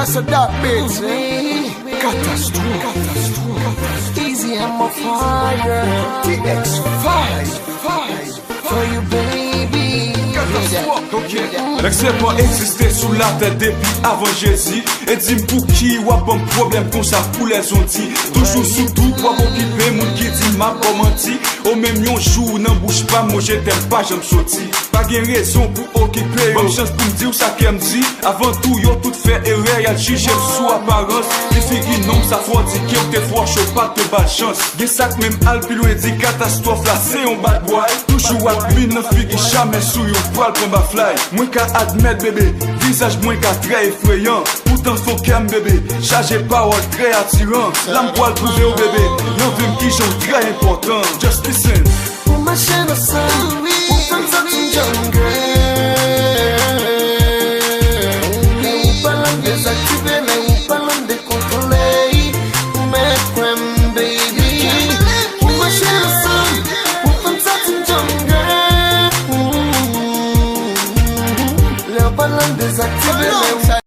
so that bitch, Catastrophe. Easy, I'm a fire. TX5 For you, baby. Lèk se pa eksiste sou la tête depi avant Jésus. Et dim pou ki wap an problem kon sa pou les onti. Toujou sou tou wap okipe moun ki di ma komanti. Ou même yon jou nan bouche pa moi j'étais pas j'aime sorti. Pa gen raison pou okipe yo. Bonne chance pou m'di ou sa kem di. Avant tout yo tout fait erreur y'a jugé sous apparence. Li figi nom sa foti ki ou te fwa chou pas te bad chance. Gen sak même al pi loin di catastrophe la c'est un bad boy. Toujou ak min nan figi jamais sou yon poil pour ma fly. Moins qu'à admettre bébé, visage moins qu'à très effrayant. Pourtant faut qu'aime bébé, chargé parole très attirant. L'âme poil prouvé au bébé, y'en veut qui j'en très important. Just listen. Pour ma chaîne au sein,